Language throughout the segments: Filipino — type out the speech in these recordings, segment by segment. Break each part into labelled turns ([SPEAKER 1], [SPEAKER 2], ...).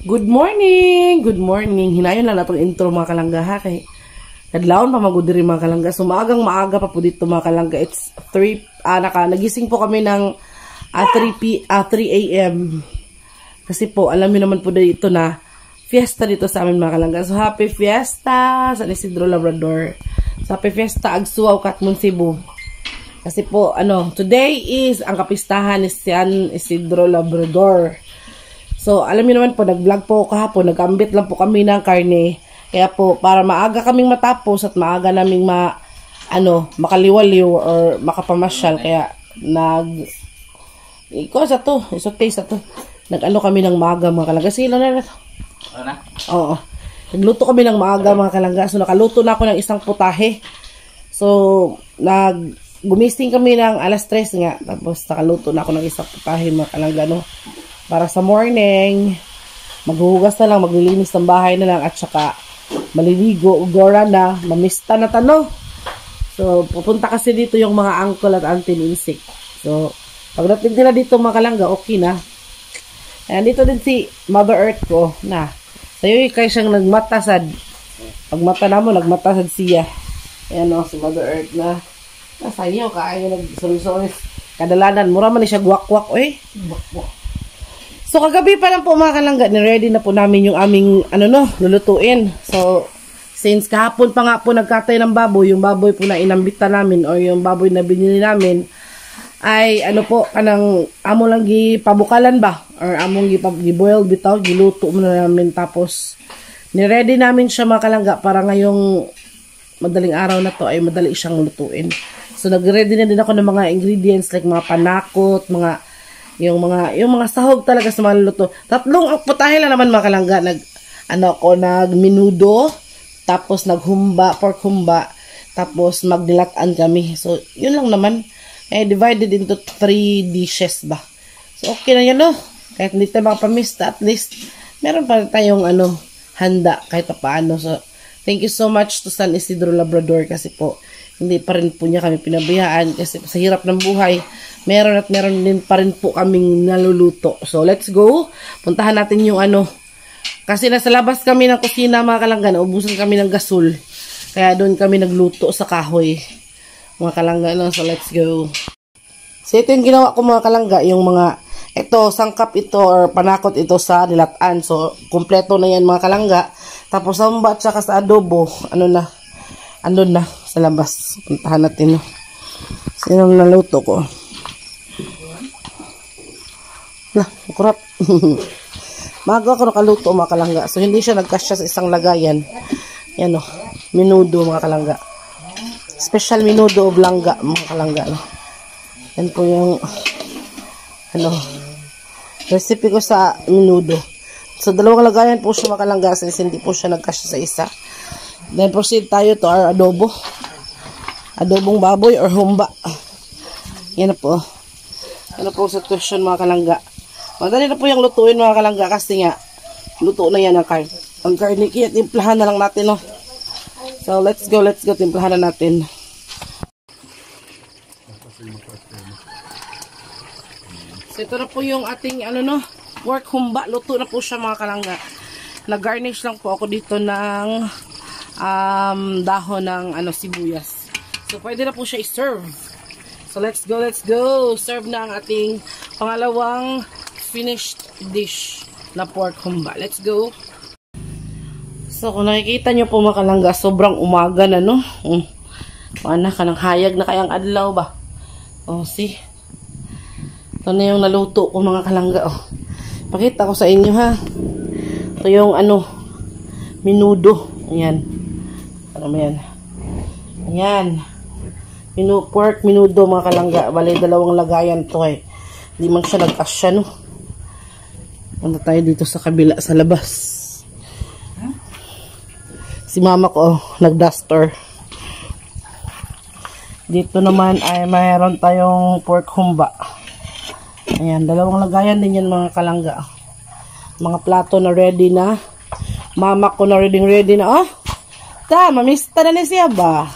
[SPEAKER 1] Good morning! Good morning! Hinayon lang na itong intro mga kalangga ha. Kay kadlawon pa magudiri mga kalangga. So maaga pa po dito mga kalangga. It's 3, nagising po kami ng 3 a.m. Kasi po, alam niyo naman po dito na fiesta dito sa amin mga kalangga. So happy fiesta San Isidro Labrador. So happy fiesta Agsuaw Katmon Cebu. Kasi po, today is ang kapistahan ni San Isidro Labrador. So, alam niyo naman po, nag-vlog po kahapon, nag-ambit lang po kami ng karne. Kaya po, para maaga kaming matapos at maaga naming makaliwaliw or makapamasyal. Kaya, taste to. Nag-ano kami ng maaga mga kalangga. Sila na ito. Oo. Nagluto kami ng maaga mga kalangga. So, nakaluto na ako ng isang putahe. So, gumising kami ng alas 3 nga. Tapos, nakaluto na ako ng isang putahe mga kalangga, para sa morning, maghuhugas na lang, maglilinis ng bahay na lang, at saka maliligo, ugora na, mamista na tano. So, pupunta kasi dito yung mga uncle at auntie ni Insik. So, pagdating nila dito mga kalangga, okay na. Ayan, dito din si Mother Earth ko, na. Sa'yo, kaya siyang nagmatasad. Pag mata na mo, nagmatasad siya. Ayan si Mother Earth na. Sa'yo, kaya nag-sorry. Kadalanan, mura man siya guwak-guwak, guwak-guwak. So, kagabi pa lang po mga kalangga, ni-ready na po namin yung aming, lulutuin. So, since kahapon pa nga po nagkatay ng baboy, yung baboy po na inambita namin, o yung baboy na binili namin, ay, amo lang gipabukalan ba? Or among giboil bitaw, giluto muna namin, tapos, ni-ready namin siya mga kalangga, para ngayong madaling araw na to, ay madali siyang lutuin. So, nag-ready na din ako ng mga ingredients, like mga panakot, yung mga sahog talaga sa mga luto. Tatlong putahe lang naman mga kalangga. Nag-minudo, tapos pork humba, tapos magdilatan kami. So, yun lang naman. Divided into 3 dishes ba. So, okay na yan, Kahit hindi tayo makapamista, at least, meron pa tayong, handa, kahit paano. So, thank you so much to San Isidro Labrador, kasi po, hindi pa rin po niya kami pinabayaan, kasi sa hirap ng buhay, meron din pa rin po kaming naluluto. So, let's go. Puntahan natin yung kasi nasa labas kami ng kusina mga kalangga, naubusan kami ng gasol. Kaya doon kami nagluto sa kahoy. Mga kalangga, so let's go. So, ito yung ginawa ko mga kalangga, sangkap ito or panakot ito sa nilatan. So, kumpleto na yan mga kalangga. Tapos, samba at saka sa adobo, andun na sa labas. Puntahan natin, Sinong naluto ko? Kurap. Maga ako nakaluto mga kalangga. So, hindi siya nagkasya sa isang lagayan. Yan minudo mga kalangga. Special minudo o blangga mga kalangga. Yan po yung recipe ko sa minudo. So, 2 lagayan po siya mga kalangga, since hindi po siya nagkasya sa isa. Then, proceed tayo to our adobo. Adobong baboy or humba. Yan na po. Yan na po sa situation mga kalangga. Madali na po yung lutuin mga kalangga, kasi nga luto na yan ang karne. Ang karne, kaya timplahan na lang natin, So, let's go, timplahan na natin. So, ito na po yung ating, pork humba. Luto na po siya mga kalangga. Nag-garnish lang po ako dito ng dahon ng sibuyas. So, pwede na po siya i-serve. So, let's go. Serve na ang ating pangalawang finished dish na pork humba. Let's go. So, kung nakikita nyo po mga kalangga, sobrang umaga na, Kanang hayag na kayang adlaw ba? See? Ito na yung naluto ko mga kalangga, Pakita ko sa inyo, ha? Ito yung, minudo. Ayan. Ano mo yan? Ayan. Pork minudo mga kalangga. Bali, 2 lagayan to, Hindi man siya nagkasya, Punta tayo dito sa kabila, sa labas. Si mama ko, nag-duster. Dito naman ay mayroon tayong pork humba. Ayan, 2 lagayan din yan mga kalangga. Mga plato na ready na. Mama ko na ready na. Mamista na ni siya ba?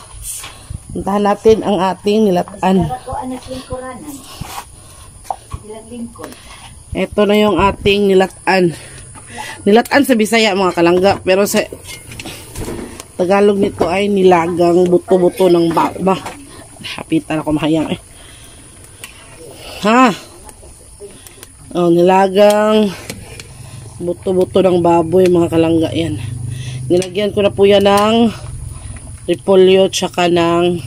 [SPEAKER 1] Puntahan natin ang ating nilatan. Ito na yung ating nilatan. Nilatan sa Bisaya mga kalangga, pero sa Tagalog nito ay nilagang buto-buto ng baba. Hapitan ako mahayang eh. Ha? Oh, nilagang buto-buto ng baboy mga kalangga yan. Nilagyan ko na po yan ng repolyo tsaka ng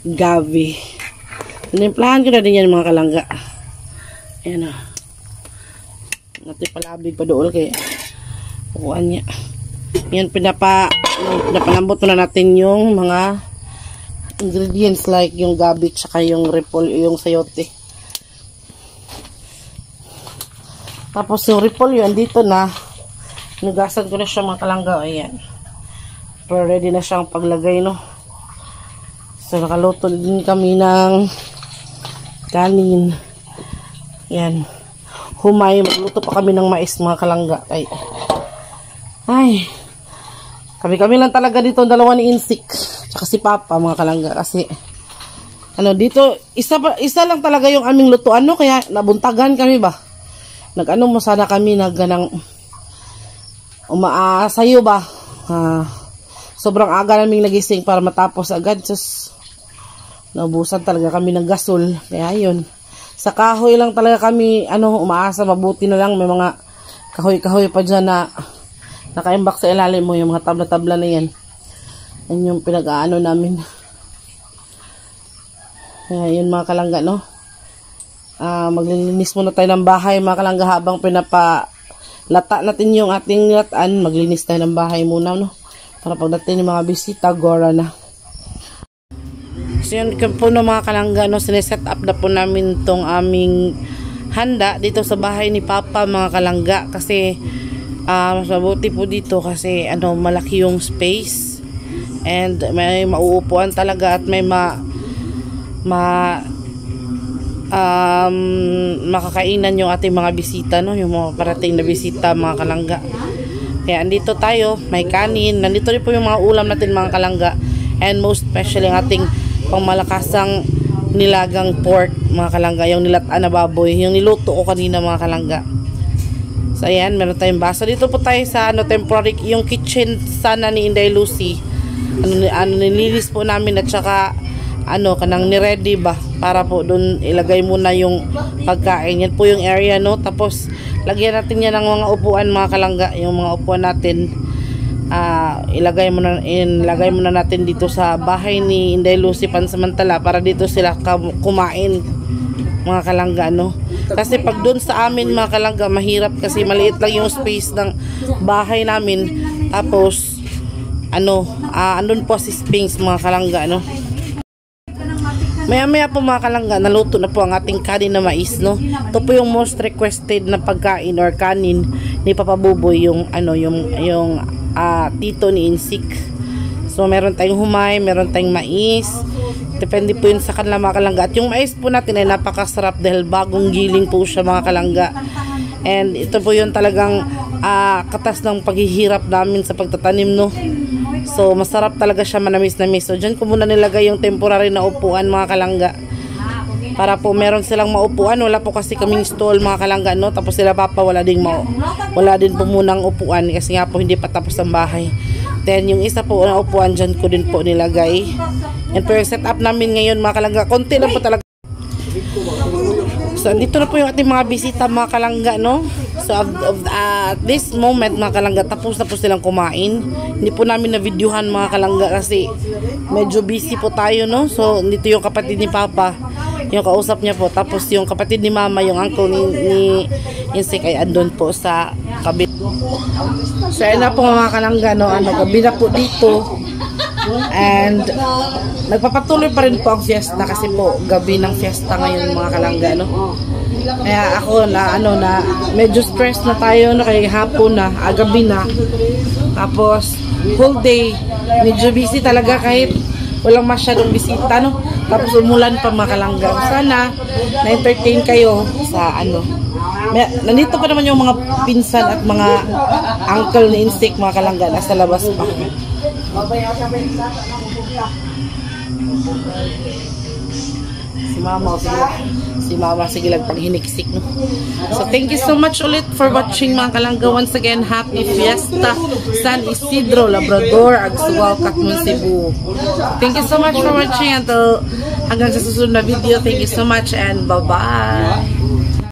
[SPEAKER 1] gavi. Tinimplahan ko na din yan mga kalangga. Ayan o. Natin palabig pa doon kaya kukuhaan niya. Yan, pinapalambot na natin yung mga ingredients like yung gabi tsaka yung repolyo, yung sayote. Tapos yung repolyo andito na, nugasan ko na siya mga kalangga. Ayan, pero ready na siyang paglagay, no. So nakaluto din kami ng kanin. Yan, humay, magluto pa kami ng mais mga kalangga. Ay, kami lang talaga dito, dalawa ni Insik tsaka si Papa mga kalangga, kasi ano dito, isa lang talaga yung aming lutuan, no, kaya nabuntagan kami ba. Nag-ano mo sana kami, nagganang umaasayo ba. Sobrang aga naming nagising para matapos agad. Just naubusan talaga kami ng gasol. Kaya yun, sa kahoy lang talaga kami umaasa. Mabuti na lang may mga kahoy-kahoy pa dyan na nakaimbak sa ilalim mo, yung mga tabla-tabla na yan. Yan yung pinag-aano namin. Kaya yun mga kalangga, no. Maglilinis muna tayo ng bahay mga kalangga, habang pinapalata natin yung ating lataan. Maglinis tayo ng bahay muna, no, para pagdating ng mga bisita, gora na. So yun po no mga kalangga, no, sineset up na po namin tong aming handa dito sa bahay ni Papa mga kalangga, kasi mas mabuti po dito kasi malaki yung space and may mauupuan talaga at may makakainan yung ating mga bisita, no, yung mga parating na bisita mga kalangga. Kaya andito tayo, may kanin, nandito rin po yung mga ulam natin mga kalangga, and most especially ang ating pangmalakasang nilagang pork mga kalangga, yung nilataan na baboy, yung niluto ko kanina mga kalangga. So ayan, meron tayong baso. Dito po tayo sa temporary, yung kitchen sana ni Inday Lucy. Nilinis po namin at saka kanang ni-ready ba para po doon ilagay muna yung pagkain. Yan po yung area, no. Tapos lagyan natin yan ng mga upuan mga kalangga. Yung mga upuan natin ilagay muna natin dito sa bahay ni Inday Lucy pansamantala, para dito sila kumain mga kalangga, no. Kasi pag doon sa amin mga kalangga, mahirap kasi maliit lang yung space ng bahay namin. Tapos andun po si Sphinx mga kalangga, no. Maya po mga kalangga, naluto na po ang ating kanin na mais, no. Ito po yung most requested na pagkain or kanin ni Papa Buboy, yung tito ni Insik. So meron tayong humay, meron tayong mais. Depende po yun sa kanila mga kalangga. At yung mais po natin ay napakasarap dahil bagong giling po siya mga kalangga. And ito po yun talagang katas ng paghihirap namin sa pagtatanim, no. So masarap talaga siya, manamis-namis. So dyan ko muna nilagay yung temporary na upuan mga kalangga, para po meron silang maupuan. Wala po kasi kaming stall mga kalangga, no. Tapos sila Papa wala din po munang upuan kasi nga po hindi pa tapos ang bahay. Then yung isa po na upuan dyan ko din po nilagay. And pero set up namin ngayon mga kalangga, konti lang po talaga. So dito na po yung ating mga bisita mga kalangga, no. So at this moment mga kalangga, tapos na po silang kumain. Hindi po namin na videohan mga kalangga kasi medyo busy po tayo, no. So dito yung kapatid ni Papa, yung kausap niya po. Tapos yung kapatid ni Mama, yung uncle ni Insik ay andun po sa kabit. So ayun na po mga kalangga, no. Gabi na po dito. And nagpapatuloy pa rin po ang fiesta kasi po gabi ng fiesta ngayon mga kalangga, no. Kaya ako na medyo stress na tayo, no, kaya hapon na, gabi na. Tapos whole day medyo busy talaga kahit walang masyadong bisita, no. Tapos umulan pa mga kalangga. Sana na-entertain kayo sa nandito pa naman yung mga pinsan at mga uncle ni Insik mga kalangga, nasa labas pa. Si Mama, sige lang pang hiniksik, no? So, thank you so much ulit for watching, mga kalangga. Once again, happy Fiesta San Isidro, Labrador, Agsual, Katmon, Cebu. Thank you so much for watching. Hanggang sa susunod na video, thank you so much and bye-bye.